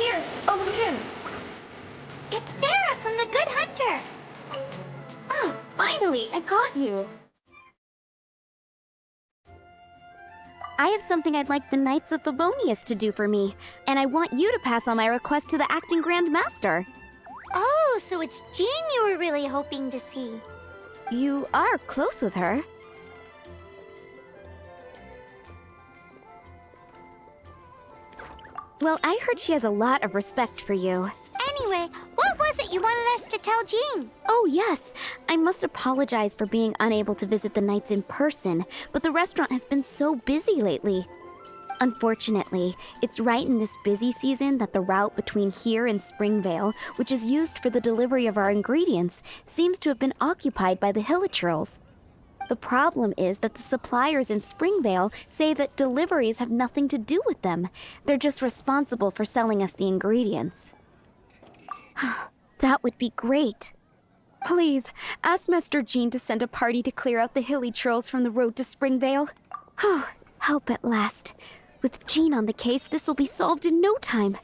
Fierce, over him. It's Sarah from the Good Hunter. Oh, finally, I got you. I have something I'd like the Knights of Favonius to do for me, and I want you to pass on my request to the Acting Grand Master. Oh, so it's Jean you were really hoping to see. You are close with her. Well, I heard she has a lot of respect for you. Anyway, what was it you wanted us to tell Jean? Oh, yes. I must apologize for being unable to visit the Knights in person, but the restaurant has been so busy lately. Unfortunately, it's right in this busy season that the route between here and Springvale, which is used for the delivery of our ingredients, seems to have been occupied by the Hilichurls. The problem is that the suppliers in Springvale say that deliveries have nothing to do with them. They're just responsible for selling us the ingredients. That would be great. Please, ask Master Jean to send a party to clear out the Hilichurls from the road to Springvale. Help at last. With Jean on the case, this will be solved in no time.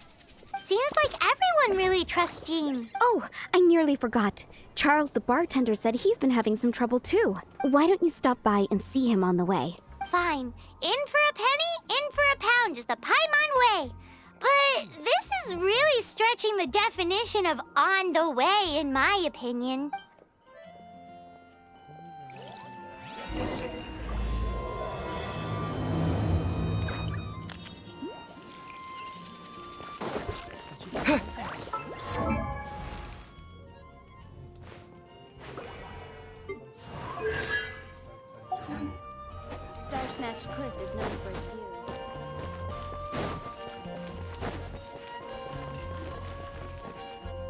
Seems like everyone really trusts Jean. Oh, I nearly forgot. Charles the bartender said he's been having some trouble too. Why don't you stop by and see him on the way? Fine. In for a penny, in for a pound is the Paimon way. But this is really stretching the definition of on the way, in my opinion. Star Snatch Cliff is known for its views.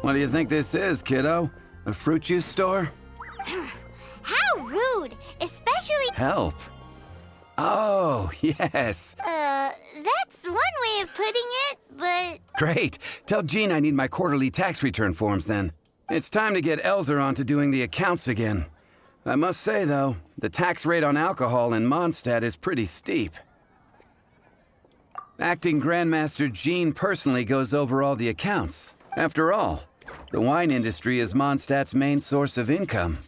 What do you think this is, kiddo? A fruit juice store? How rude! Especially... Help. Oh, yes. That's one way of putting it, but... Great. Tell Jean I need my quarterly tax return forms then. It's time to get Elzer on to doing the accounts again. I must say, though, the tax rate on alcohol in Mondstadt is pretty steep. Acting Grandmaster Jean personally goes over all the accounts. After all, the wine industry is Mondstadt's main source of income.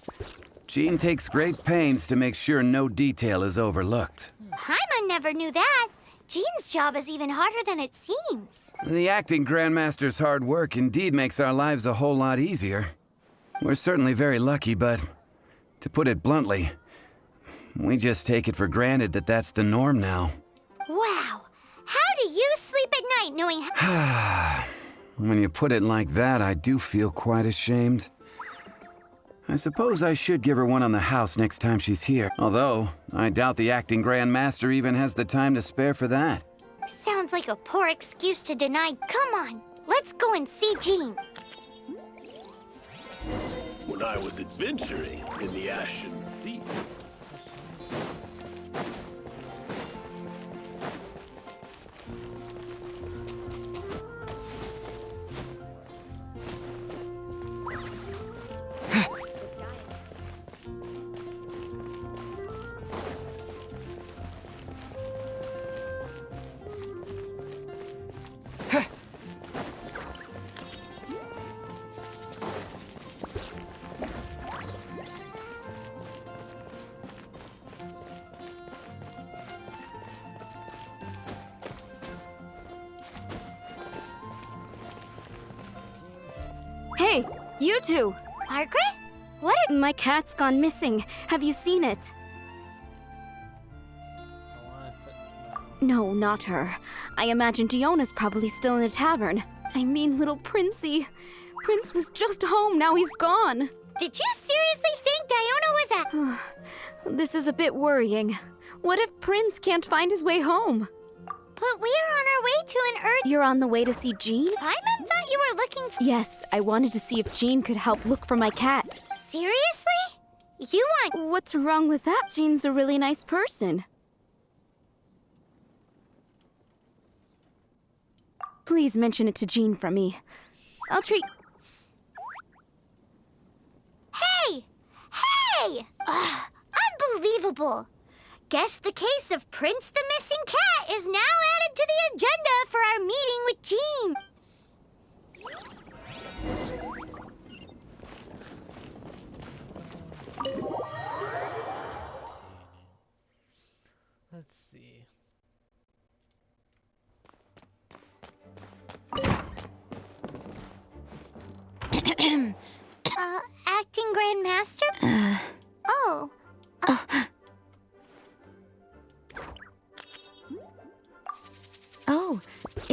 Jean takes great pains to make sure no detail is overlooked. Paimon never knew that. Jean's job is even harder than it seems. The Acting Grandmaster's hard work indeed makes our lives a whole lot easier. We're certainly very lucky, but to put it bluntly, we just take it for granted that that's the norm now. Wow. How do you sleep at night knowing how... When you put it like that, I do feel quite ashamed. I suppose I should give her one on the house next time she's here. Although, I doubt the Acting Grand Master even has the time to spare for that. Sounds like a poor excuse to deny. Come on, let's go and see Jean. When I was adventuring in the Ashen Sea. Hey, you two! Margaret? What a... My cat's gone missing. Have you seen it? No, not her. I imagine Diona's probably still in the tavern. I mean, little Princey. Prince was just home, now he's gone. Did you seriously think Diona was at... This is a bit worrying. What if Prince can't find his way home? But we're on our way to an Earth... You're on the way to see Jean? Paimon thought you were looking for... Yes, I wanted to see if Jean could help look for my cat. Seriously? You want... What's wrong with that? Jean's a really nice person. Please mention it to Jean from me. I'll treat... Hey! Hey! Ugh, unbelievable! Guess the case of Prince the Missing Cat is now added to the agenda for our meeting with Jean.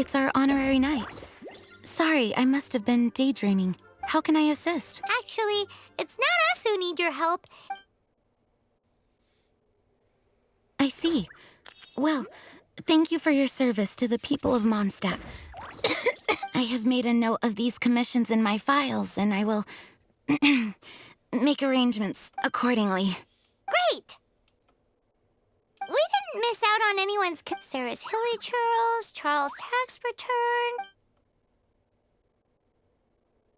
It's our honorary knight. Sorry, I must have been daydreaming. How can I assist? Actually, it's not us who need your help. I see. Well, thank you for your service to the people of Mondstadt. I have made a note of these commissions in my files, and I will make arrangements accordingly. Great! We didn't miss out on anyone's Sarah's Hilly Churls, Charles' tax return.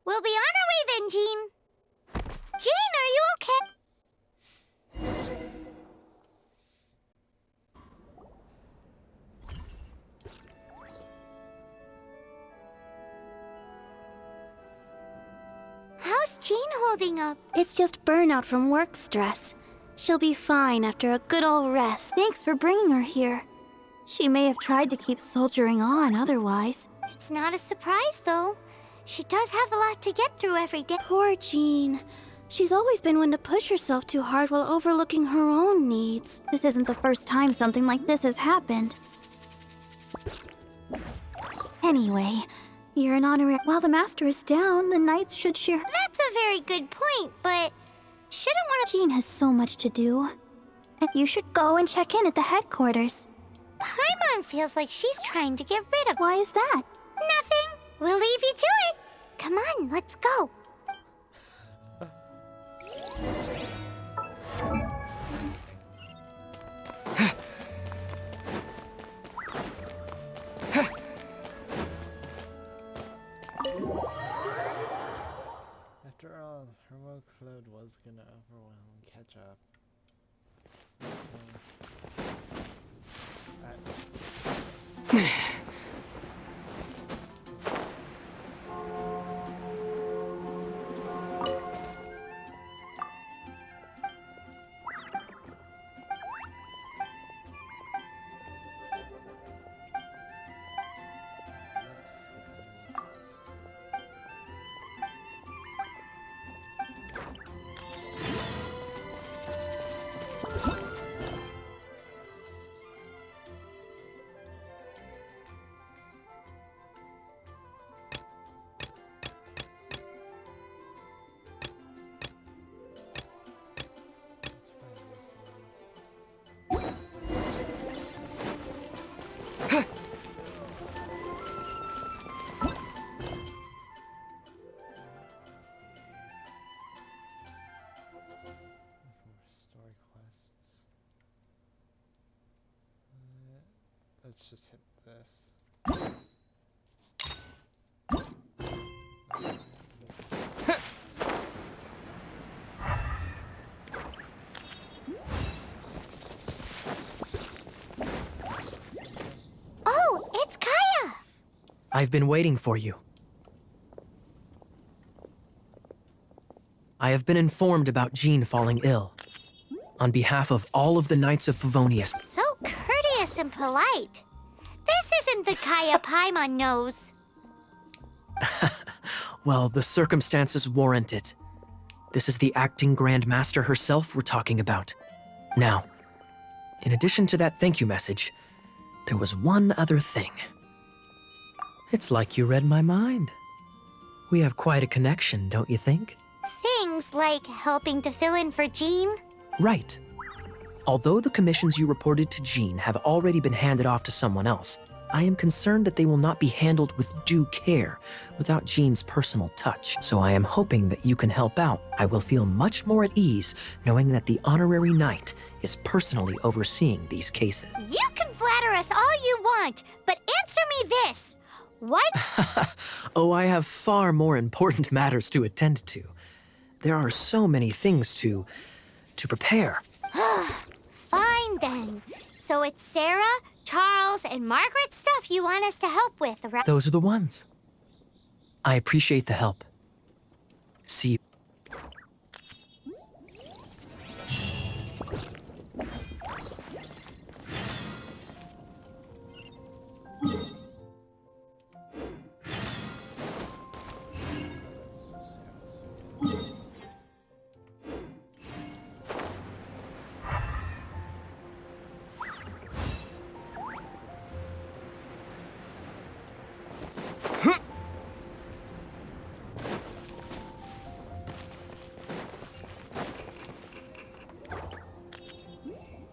We'll be on our way then, Jean. Jean, are you okay? How's Jean holding up? It's just burnout from work stress. She'll be fine after a good old rest. Thanks for bringing her here. She may have tried to keep soldiering on otherwise. It's not a surprise, though. She does have a lot to get through every day. Poor Jean. She's always been one to push herself too hard while overlooking her own needs. This isn't the first time something like this has happened. Anyway, you're an honorary. While the master is down, the knights should share. That's a very good point, but shouldn't one of... Jean has so much to do. And you should go and check in at the headquarters. Paimon feels like she's trying to get rid of... Why is that? Nothing. We'll leave you to it. Come on, let's go. After all, her workload was gonna overwhelm catch up. Story quests. Let's just hit this. Oh, it's Kaya! I've been waiting for you. I have been informed about Jean falling ill. On behalf of all of the Knights of Favonius. So courteous and polite. This isn't the Kaya Paimon knows. Well, the circumstances warrant it. This is the acting Grand Master herself we're talking about. Now, in addition to that thank you message, there was one other thing. It's like you read my mind. We have quite a connection, don't you think? Things like helping to fill in for Jean. Right. Although the commissions you reported to Jean have already been handed off to someone else, I am concerned that they will not be handled with due care without Jean's personal touch. So I am hoping that you can help out. I will feel much more at ease knowing that the honorary knight is personally overseeing these cases. You can flatter us all you want, but answer me this. What? Oh, I have far more important matters to attend to. There are so many things to prepare. Fine then. So it's Sarah, Charles, and Margaret's stuff you want us to help with, right? Those are the ones. I appreciate the help. See you.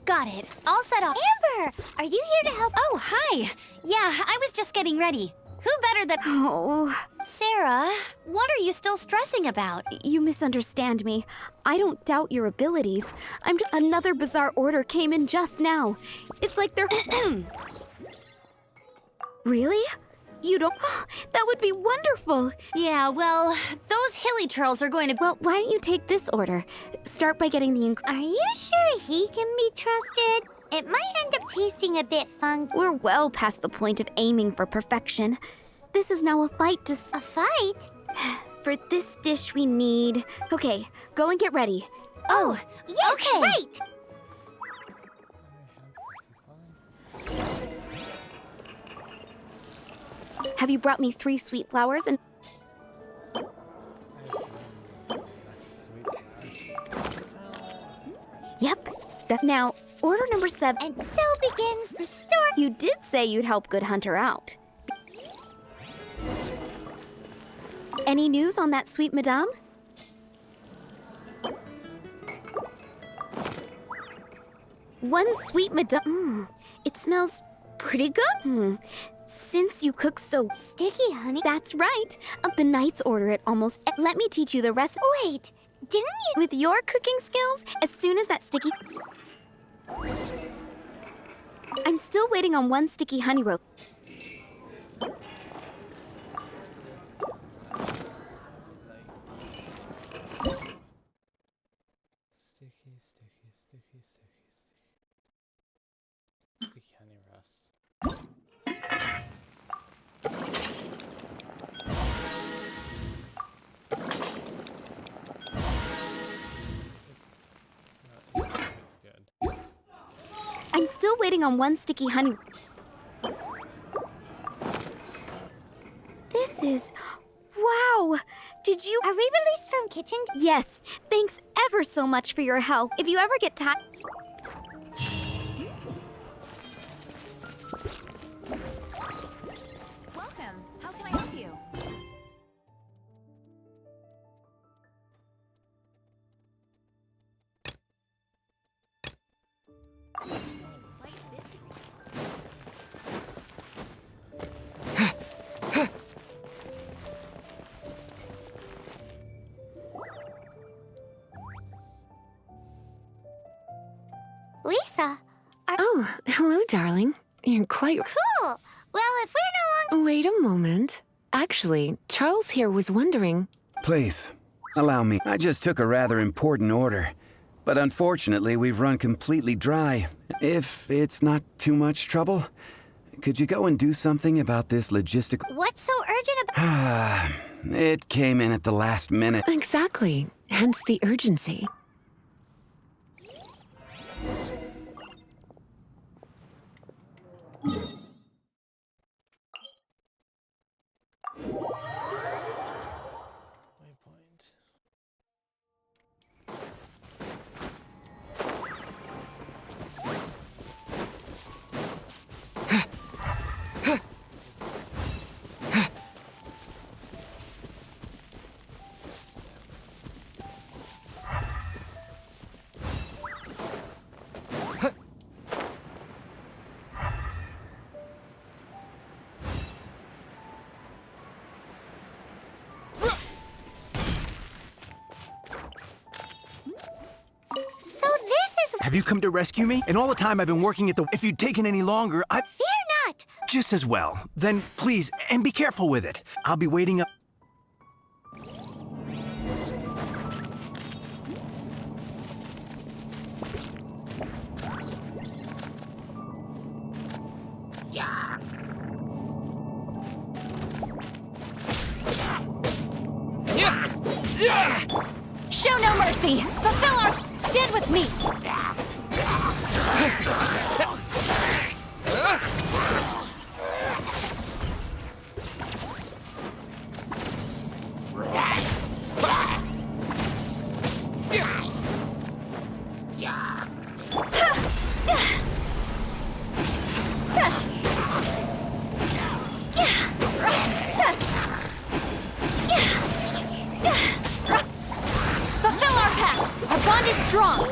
Got it. All set up. Amber, are you here to help? Oh, hi. Yeah, I was just getting ready. Who better than... Oh, Sarah, what are you still stressing about? you misunderstand me. I don't doubt your abilities. Another bizarre order came in just now. It's like they're... Really? You don't... That would be wonderful. Yeah, well, those hilly trolls are going to... Well, why don't you take this order? Start by getting the... Are you sure he can be trusted? It might end up tasting a bit funky. We're well past the point of aiming for perfection. This is now a fight to... A fight? For this dish we need... Okay, go and get ready. Oh, yes, okay. right! Have you brought me 3 sweet flowers and... Yep. Now, order number 7. And so begins the story. You did say you'd help Good Hunter out. Any news on that sweet madame? One sweet madame. It smells pretty good. Since you cook so... Sticky, honey. That's right. The knights order it almost... Let me teach you the recipe. Wait, didn't you... With your cooking skills, as soon as that sticky... I'm still waiting on 1 sticky honey rope. Sticky honey rust. It's good. I'm still waiting on 1 sticky honey. This is... Wow! Did you... Are we released from kitchen? Yes. Thanks ever so much for your help. If you ever get tired... Welcome. How can I help you? Lisa, Oh, hello, darling. You're quite... cool. Well, if we're no longer... Wait a moment. Actually, Charles here was wondering... Please, allow me. I just took a rather important order. But unfortunately, we've run completely dry. If it's not too much trouble, could you go and do something about this logistical... What's so urgent about... It came in at the last minute. Exactly. Hence the urgency. Waypoint. So this is... Have you come to rescue me? And all the time I've been working at the... If you'd taken any longer, I... Fear not. Just as well. Then please, and be careful with it. I'll be waiting up... Show no mercy! Fulfill our... Stand with me! Fulfill our pact! Our bond is strong!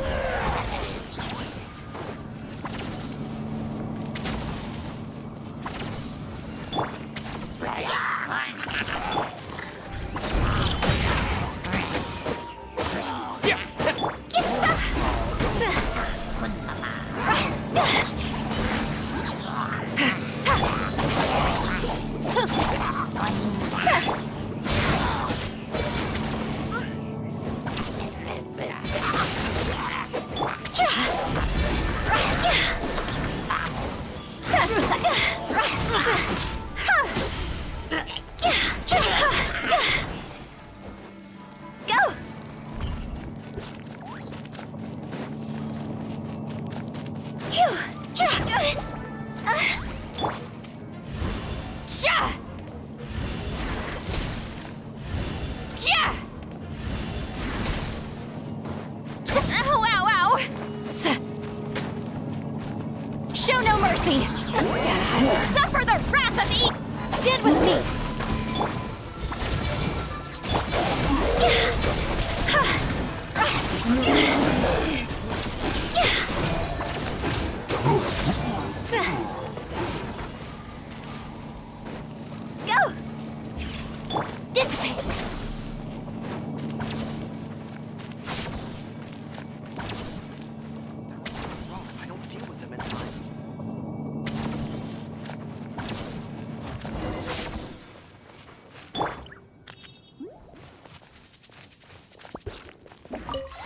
easy! Suffer the wrath of Eden! Stand with me! Go! Dissipate! I don't deal with them in time.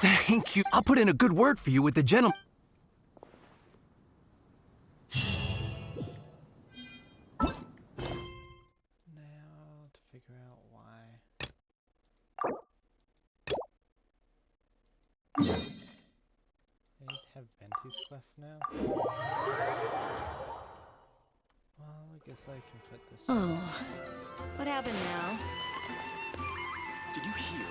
Thank you. I'll put in a good word for you with the gentleman. Now to figure out why. I need to have Venti's quest now. Well, I guess I can put this. Oh. What happened now? Did you hear?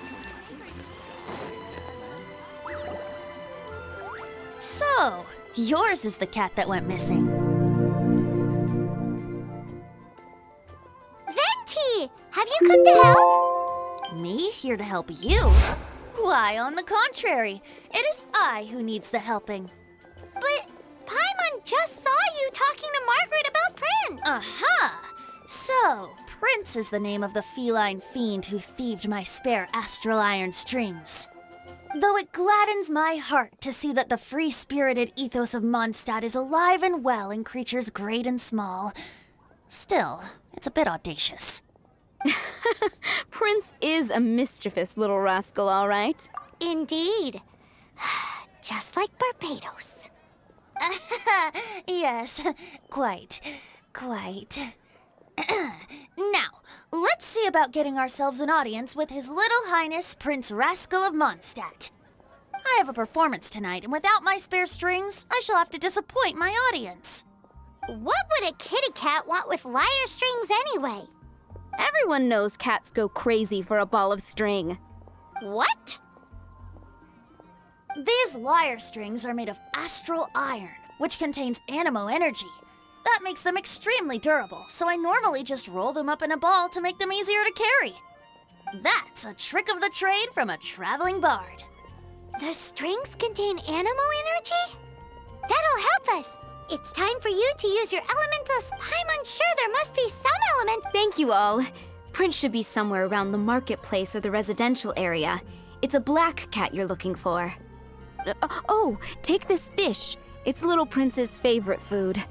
So, yours is the cat that went missing. Venti! Have you come to help? Me here to help you? Why, on the contrary, it is I who needs the helping. But Paimon just saw you talking to Margaret about Prince. Aha! So, Prince is the name of the feline fiend who thieved my spare astral iron strings. Though it gladdens my heart to see that the free-spirited ethos of Mondstadt is alive and well in creatures great and small, still, it's a bit audacious. Prince is a mischievous little rascal, all right. Indeed. Just like Barbados. Yes, quite. Now, let's see about getting ourselves an audience with His Little Highness Prince Rascal of Mondstadt. I have a performance tonight, and without my spare strings, I shall have to disappoint my audience. What would a kitty cat want with lyre strings anyway? Everyone knows cats go crazy for a ball of string. What? These lyre strings are made of astral iron, which contains animo energy. That makes them extremely durable, so I normally just roll them up in a ball to make them easier to carry. That's a trick of the trade from a traveling bard. The strings contain animo energy? That'll help us. It's time for you to use your elementals. I'm unsure there must be some element. Thank you all. Prince should be somewhere around the marketplace or the residential area. It's a black cat you're looking for. Oh, take this fish. It's Little Prince's favorite food.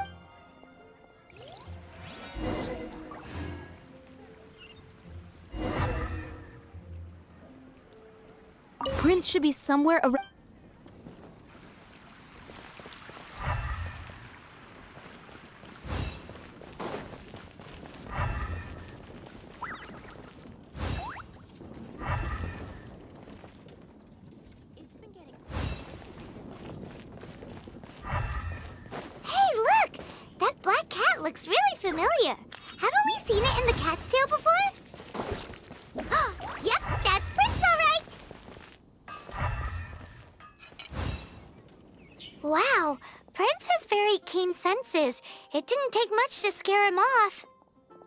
Prince should be somewhere around. Hey, look! That black cat looks really familiar. Haven't we seen it in the Cat's Tail before? Yep, that's Prince, all right. Wow, Prince has very keen senses. It didn't take much to scare him off.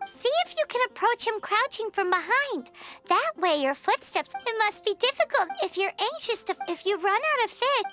See if you can approach him crouching from behind. That way your footsteps... It must be difficult if you're anxious to... If you run out of fish...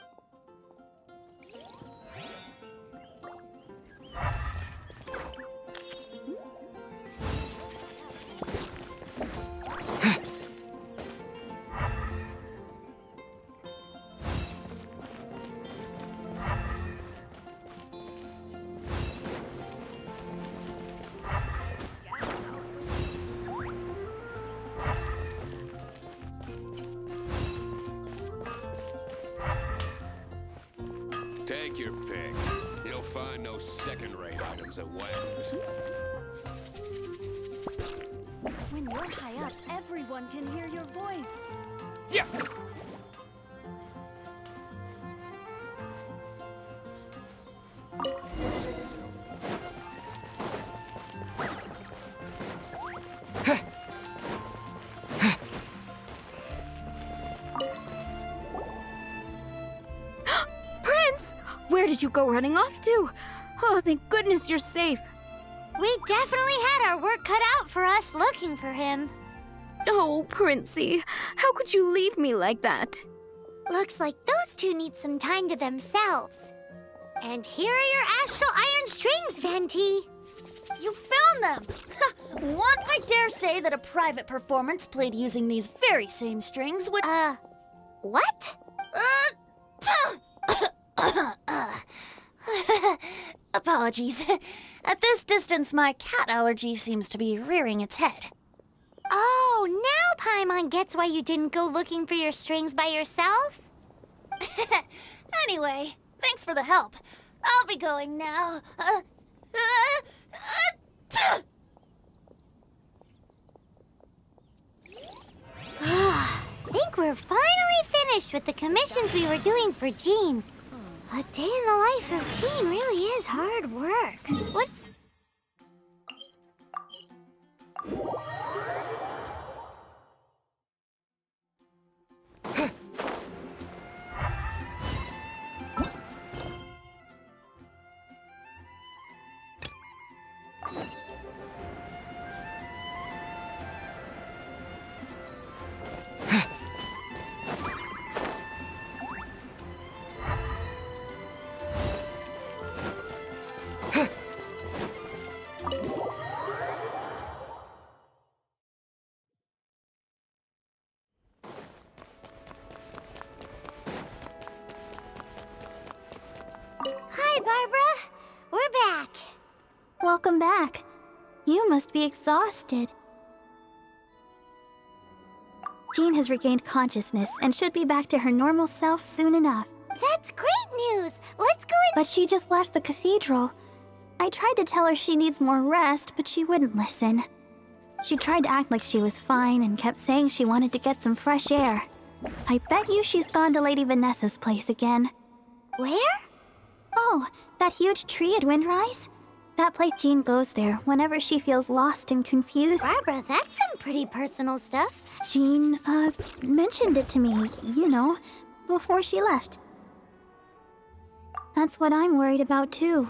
Take your pick. You'll find no second-rate items at Wagner's. When you're high up, everyone can hear your voice. Yeah. Prince! Where did you go running off to? Oh, thank goodness you're safe. We definitely had our work cut out for us looking for him. Oh, Princey, how could you leave me like that? Looks like those two need some time to themselves. And here are your astral iron strings, Venti. You found them! One might dare say that a private performance played using these very same strings would... What? Apologies. At this distance, my cat allergy seems to be rearing its head. Oh, now Paimon gets why you didn't go looking for your strings by yourself? Anyway, thanks for the help. I'll be going now. Think we're finally finished with the commissions we were doing for Jean. A day in the life of Jean really is hard work. What? Hi, Barbara. We're back. Welcome back. You must be exhausted. Jean has regained consciousness and should be back to her normal self soon enough. That's great news. Let's go But she just left the cathedral. I tried to tell her she needs more rest, but she wouldn't listen. She tried to act like she was fine and kept saying she wanted to get some fresh air. I bet you she's gone to Lady Vanessa's place again. Where? Oh, that huge tree at Windrise? That place Jean goes there whenever she feels lost and confused. Barbara, that's some pretty personal stuff. Jean, mentioned it to me, you know, before she left. That's what I'm worried about too.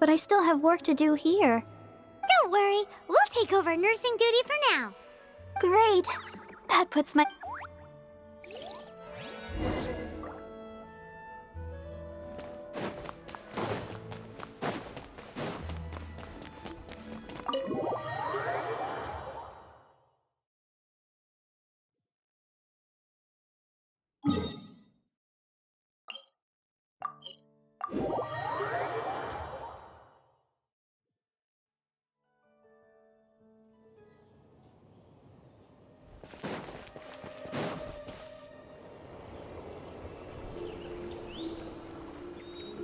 But I still have work to do here. Don't worry, we'll take over nursing duty for now. Great! That puts my...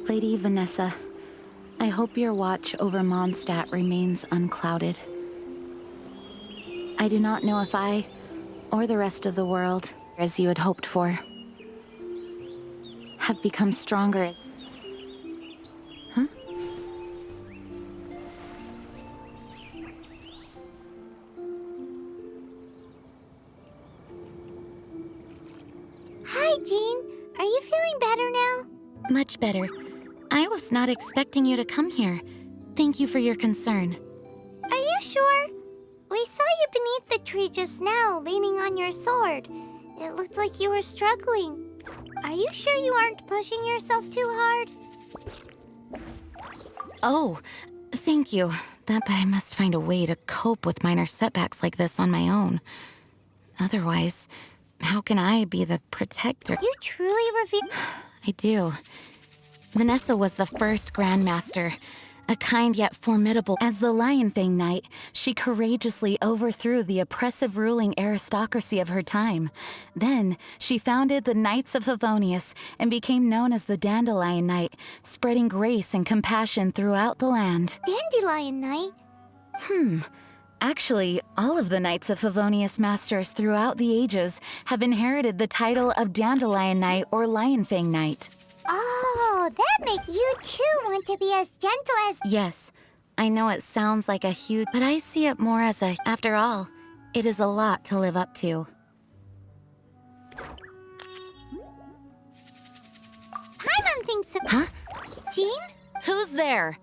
Lady Vanessa, I hope your watch over Mondstadt remains unclouded. I do not know if I, or the rest of the world, as you had hoped for, have become stronger. Huh? Hi, Jean. Are you feeling better now? Much better. I was not expecting you to come here. Thank you for your concern. Are you sure? We saw you beneath the tree just now, leaning on your sword. It looked like you were struggling. Are you sure you aren't pushing yourself too hard? Oh, thank you. But I must find a way to cope with minor setbacks like this on my own. Otherwise, how can I be the protector? You truly reveal... I do. Vanessa was the first Grandmaster, a kind yet formidable. As the Lionfang Knight, she courageously overthrew the oppressive ruling aristocracy of her time. Then, she founded the Knights of Favonius and became known as the Dandelion Knight, spreading grace and compassion throughout the land. Dandelion Knight? Actually, all of the Knights of Favonius Masters throughout the ages have inherited the title of Dandelion Knight or Lionfang Knight. Oh, that makes you too want to be as gentle as... Yes, I know it sounds like a huge, but I see it more as a... After all, it is a lot to live up to. Paimon thinks of... Huh? Jean? Who's there?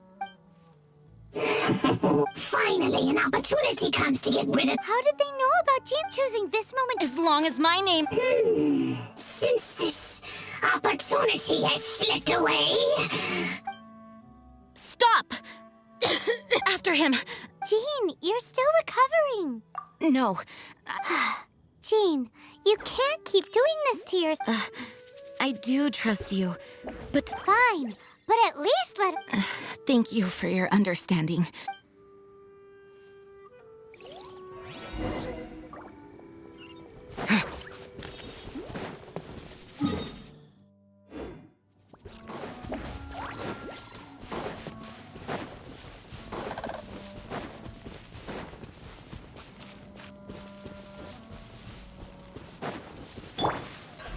Finally, an opportunity comes to get rid of... How did they know about Jean choosing this moment? As long as my name... Since this opportunity has slipped away... Stop! After him. Jean, you're still recovering. No. Jean, you can't keep doing this to yourself. I do trust you, but... Fine, but at least let... Thank you for your understanding.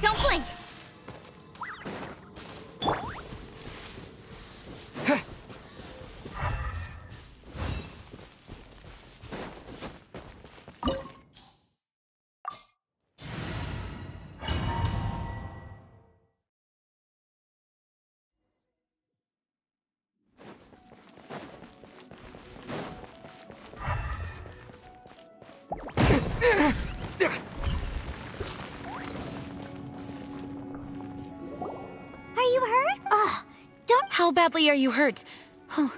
Don't blink! Are you hurt? Ugh, don't... How badly are you hurt? Oh,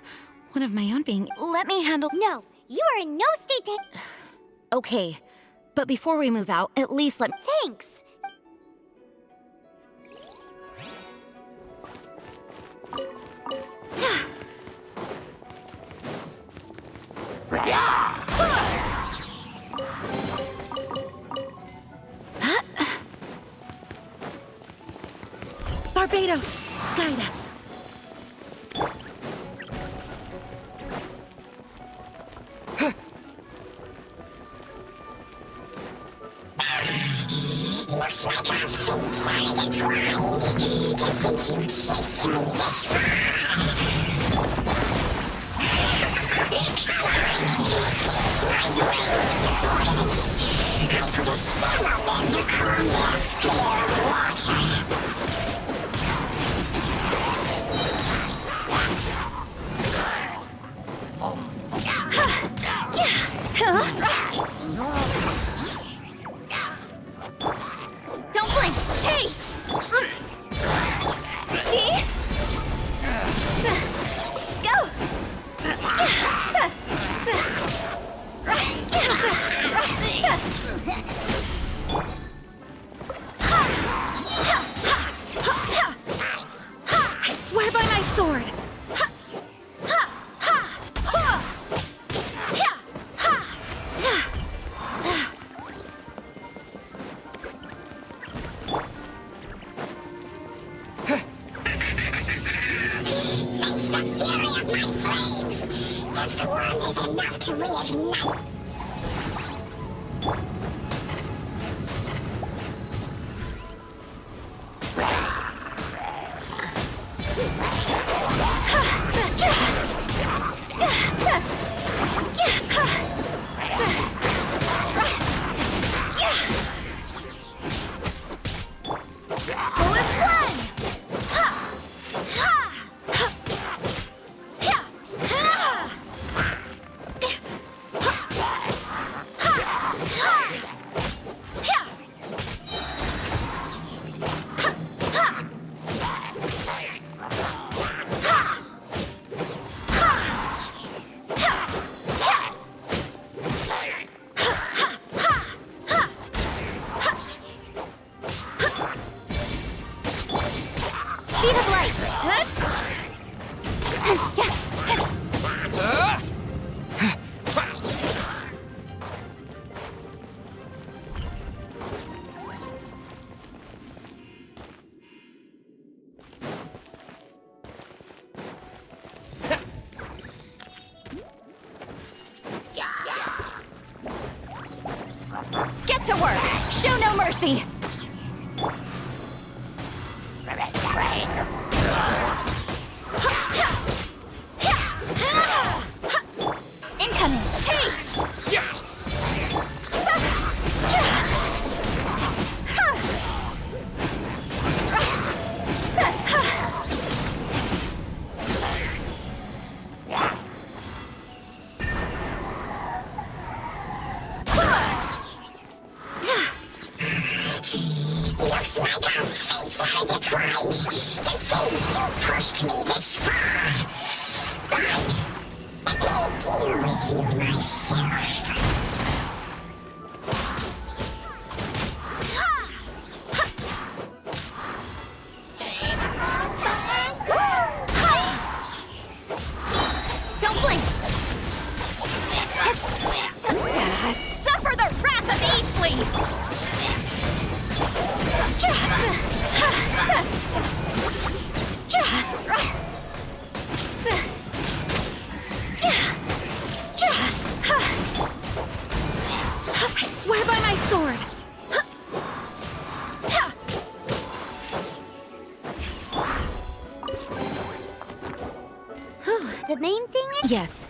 one of my own being... Let me handle... No, you are in no state to... Okay, but before we move out, at least let... Thanks. Barbados, guide us. Looks like our feet finally entwined. To think you chased me this far. Feels my brave subordinates. I put a spell on them to calm their fear of water. Don't blink! Hey! G? Go! I swear by my sword! Face the fury of my flames. Just one is enough to reignite. Speed of light! Get to work! Show no mercy! Incoming! Hey! to think you pushed me this far. But let me deal with you myself. Don't blink! Suffer the wrath of Eatsley! I swear by my sword! The main thing is... Yes.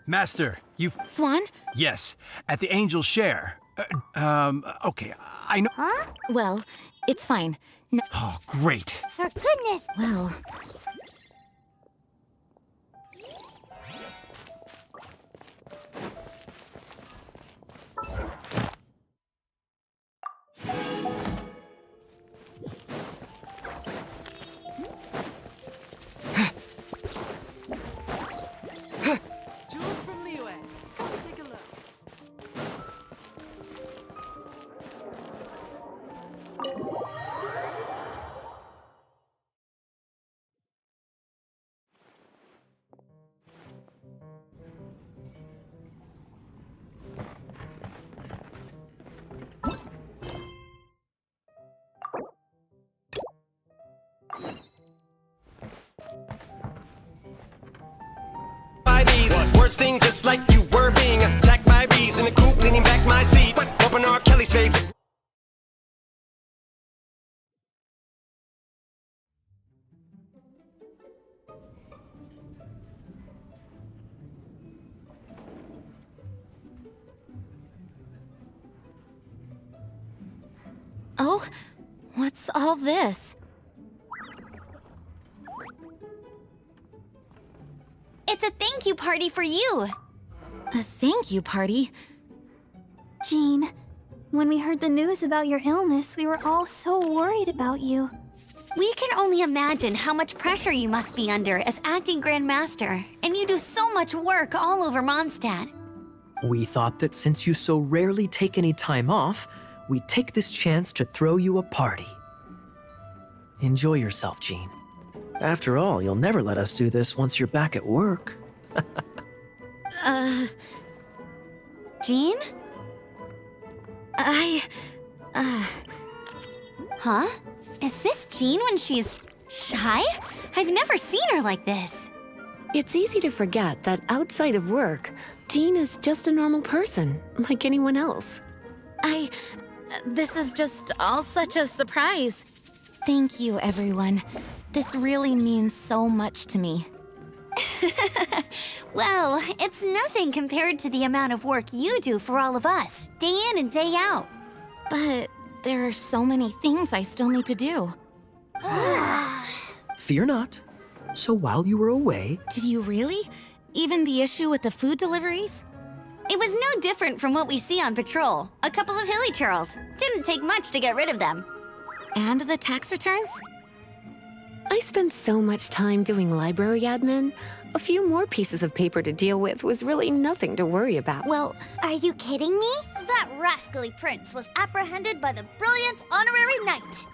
Master, you've... Swan? Yes, at the Angel's Share. Okay, I know... Huh? Well, it's fine. No. Oh, great. For goodness... Well... Jules from Liyue. Come take a look. Words sting just like you were being attacked by bees in the coop, leaning back my seat. Open R. Kelly safe. Oh, what's all this? It's a thank you party for you! A thank you party? Jean, when we heard the news about your illness, we were all so worried about you. We can only imagine how much pressure you must be under as acting Grand Master, and you do so much work all over Mondstadt. We thought that since you so rarely take any time off, we'd take this chance to throw you a party. Enjoy yourself, Jean. After all, you'll never let us do this once you're back at work. Jean? Huh? Is this Jean when she's shy? I've never seen her like this. It's easy to forget that outside of work, Jean is just a normal person, like anyone else. This is just all such a surprise. Thank you, everyone. This really means so much to me. Well, it's nothing compared to the amount of work you do for all of us, day in and day out. But there are so many things I still need to do. Fear not. So while you were away... Did you really? Even the issue with the food deliveries? It was no different from what we see on patrol. A couple of hilly churls. Didn't take much to get rid of them. And the tax returns? I spent so much time doing library admin. A few more pieces of paper to deal with was really nothing to worry about. Well, are you kidding me? That rascally prince was apprehended by the brilliant honorary knight.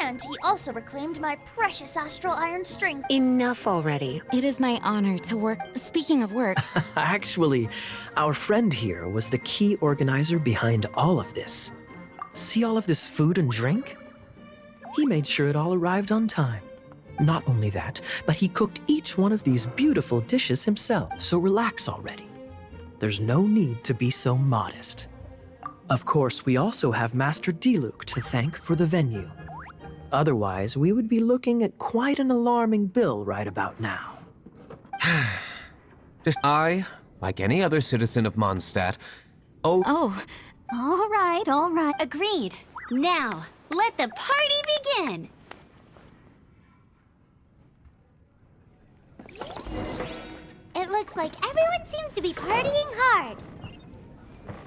And he also reclaimed my precious astral iron strings. Enough already. It is my honor to work. Speaking of work... Actually, our friend here was the key organizer behind all of this. See all of this food and drink? He made sure it all arrived on time. Not only that, but he cooked each one of these beautiful dishes himself, so relax already. there's no need to be so modest. Of course, we also have Master Diluc to thank for the venue. Otherwise, we would be looking at quite an alarming bill right about now. I, like any other citizen of Mondstadt, All right. Agreed. Now, let the party begin! It looks like everyone seems to be partying hard.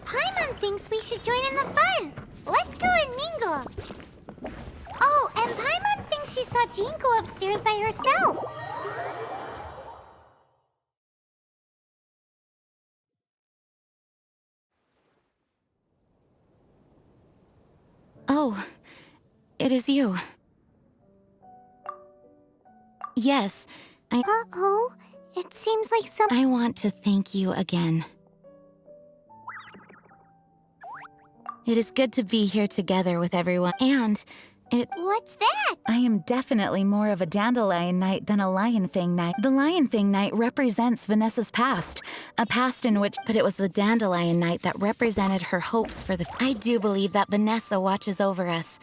Paimon thinks we should join in the fun. Let's go and mingle. Oh, and Paimon thinks she saw Jean go upstairs by herself. Oh, it is you. Yes, Uh-oh, it seems like I want to thank you again. It is good to be here together with everyone, and What's that? I am definitely more of a Dandelion Knight than a Lionfang Knight. The Lionfang Knight represents Vanessa's past, a past in which, but it was the Dandelion Knight that represented her hopes for the... I do believe that Vanessa watches over us.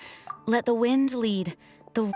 Let the wind lead. The